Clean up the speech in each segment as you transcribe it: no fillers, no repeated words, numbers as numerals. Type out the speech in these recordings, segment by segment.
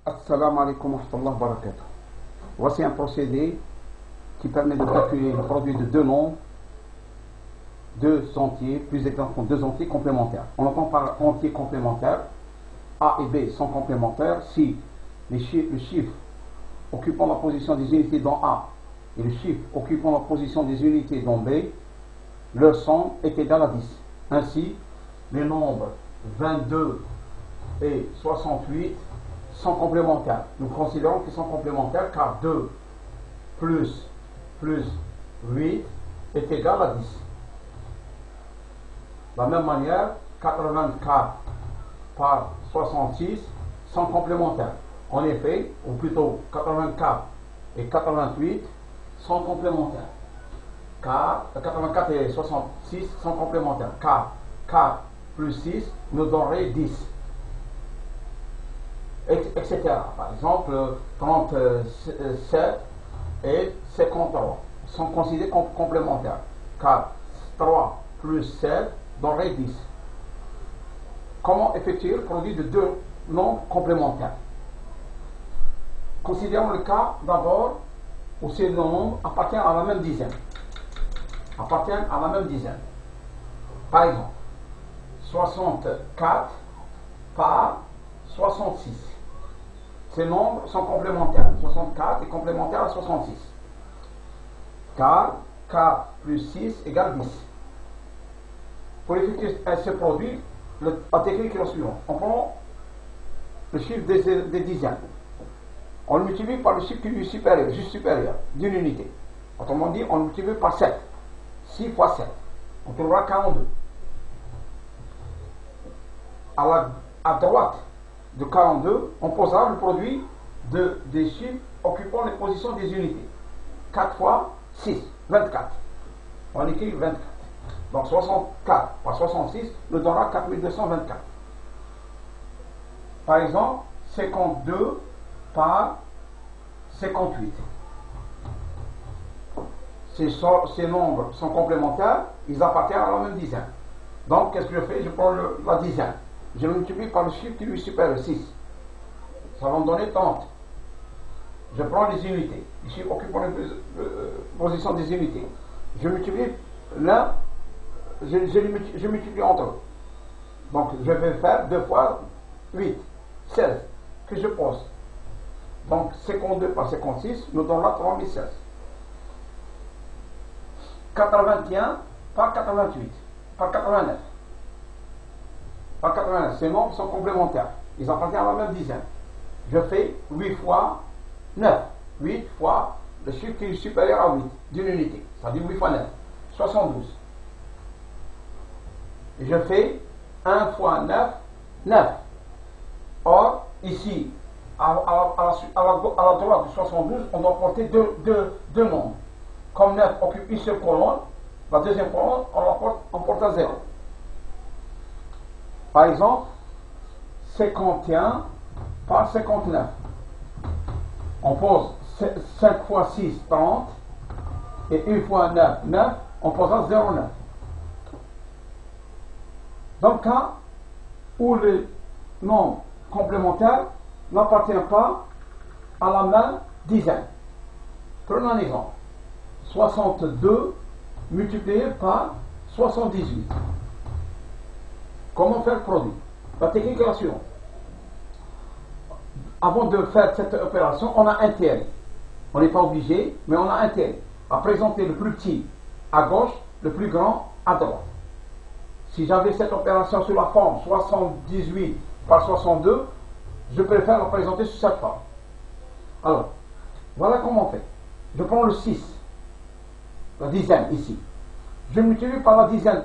Assalamu alaikum wa rahmatullahi wa barakatuh. Voici un procédé qui permet de calculer le produit de deux nombres, deux entiers, plus exactement deux entiers complémentaires. On entend par entier complémentaire, A et B sont complémentaires si le chiffre occupant la position des unités dans A et le chiffre occupant la position des unités dans B, leur somme est égale à 10. Ainsi, les nombres 22 et 68 sont complémentaires. Nous considérons qu'ils sont complémentaires car 2 plus 8 est égal à 10. De la même manière, 84 par 66 sont complémentaires. En effet, ou plutôt 84 et 88 sont complémentaires. Car 84 et 66 sont complémentaires. Car 4 plus 6 nous donnerait 10. Etc. Par exemple, 37 et 53 sont considérés comme complémentaires. Car 3 plus 7 donnerait 10. Comment effectuer le produit de deux nombres complémentaires? Considérons le cas d'abord où ces deux nombres appartiennent à la même dizaine. Par exemple, 64 par 66. Ces nombres sont complémentaires. 64 est complémentaire à 66. Car 4 plus 6 égale 10. Pour effectuer ce produit, la technique est la suivante. On prend le chiffre des dizaines. On le multiplie par le chiffre qui lui est supérieur, juste supérieur, d'une unité. Autrement dit, on le multiplie par 7. 6 fois 7. On trouvera 42. À droite de 42, on posera le produit des chiffres occupant les positions des unités. 4 fois 6, 24. On écrit 24. Donc 64 par 66 nous donnera 4224. Par exemple, 52 par 58. Ces nombres sont complémentaires, ils appartiennent à la même dizaine. Donc, qu'est-ce que je fais? Je prends la dizaine. Je le multiplie par le chiffre qui lui est supérieur, 6. Ça va me donner 30. Je prends les unités, les chiffres occupant les positions des unités. Je multiplie l'un, je multiplie entre eux. Donc, je vais faire 2 fois 8, 16, que je pose. Donc, 52 par 56 nous donnera 3016. 81 par 88, par 89. Par 89, ces nombres sont complémentaires. Ils appartiennent à la même dizaine. Je fais 8 fois 9. 8 fois le chiffre qui est supérieur à 8 d'une unité. Ça dit 8 fois 9. 72. Et je fais 1 fois 9, 9. Or, ici, à la droite de 72, on doit porter deux nombres. Comme 9 occupe une seule colonne, la deuxième colonne, on porte à 0. Par exemple, 51 par 59. On pose 5 fois 6, 30. Et 1 fois 9, 9. On posera 0,9. Dans le cas où le nombre complémentaire n'appartient pas à la même dizaine. Prenons un exemple. 62 multiplié par 78. Comment faire le produit? La technique est la suivante. Avant de faire cette opération, on a intérêt. On n'est pas obligé, mais on a intérêt à présenter le plus petit à gauche, le plus grand à droite. Si j'avais cette opération sous la forme 78 par 62, je préfère la présenter sous cette forme. Alors, voilà comment on fait. Je prends le 6, la dizaine ici. Je multiplie par la dizaine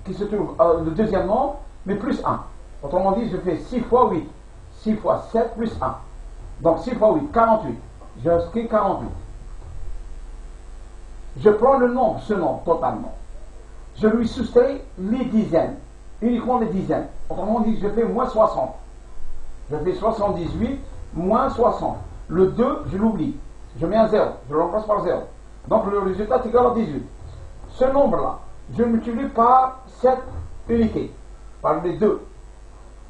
qui se trouve le deuxième nombre, mais plus 1. Autrement dit, je fais 6 fois 8. 6 fois 7 plus 1. Donc 6 fois 8, 48. J'inscris 48. Je prends le nombre, ce nombre, totalement. Je lui soustrais les dizaines, uniquement les dizaines. Autrement dit, je fais moins 60. Je fais 78 moins 60. Le 2, je l'oublie. Je mets un 0. Je le remplace par 0. Donc le résultat est égal à 18. Ce nombre-là, je le multiplie par cette unité, par les 2.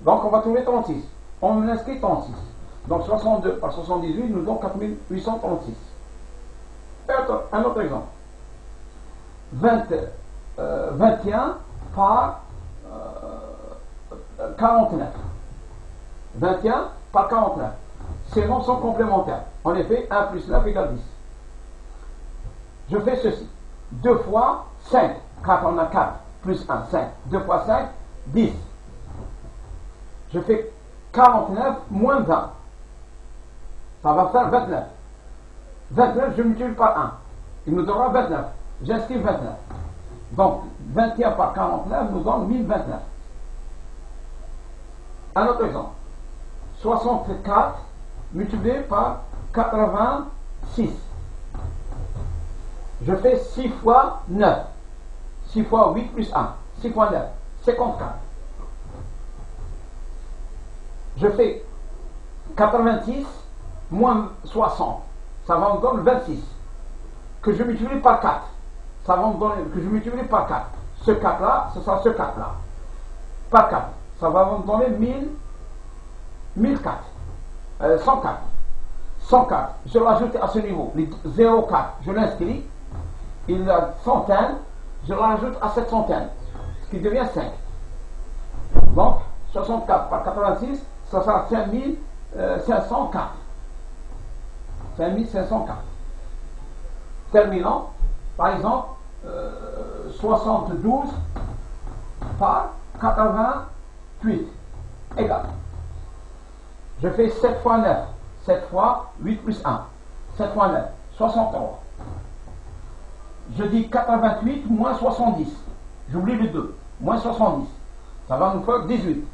Donc on va trouver 36. On inscrit 36. Donc 62 par 78 nous donne 4836. Un autre exemple. 21 par 49. 21 par 49. Ces nombres sont complémentaires. En effet, 1 plus 9 égale 10. Je fais ceci. 2 fois 5. 4, on a 4. Plus 1, 5. 2 fois 5, 10. Je fais 49 moins 20. Ça va faire 29. 29, je multiplie par 1. Il nous donnera 29. J'inscris 29. Donc, 21 par 49 nous donne 1029. Un autre exemple. 64 multiplié par 86. Je fais 6 fois 9. 6 fois 8 plus 1. 6 fois 9. 54. Je fais 86 moins 60. Ça va me donner 26. Que je multiplie par 4. Ça va me donner, que je multiplie par 4. Ce 4 là, ce sera ce 4 là. Par 4. Ça va me donner 1004. 104. 104. Je l'ajoute à ce niveau. 0,4. Je l'inscris. Il y a centaine. Je l'ajoute à cette centaine. Ce qui devient 5. Donc, 64 par 86, ça sera 5504. 5504. Terminant, par exemple, 72 par 88 égale. Je fais 7 fois 9. 7 fois 8 plus 1. 7 fois 9. 63. Je dis 88 moins 70. J'oublie le 2. Moins 70. Ça va nous faire 18.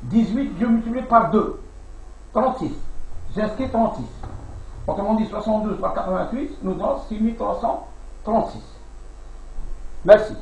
18, je multiplie par 2. 36. J'inscris 36. Autrement dit, 72 par 88 nous donne 6336. Merci.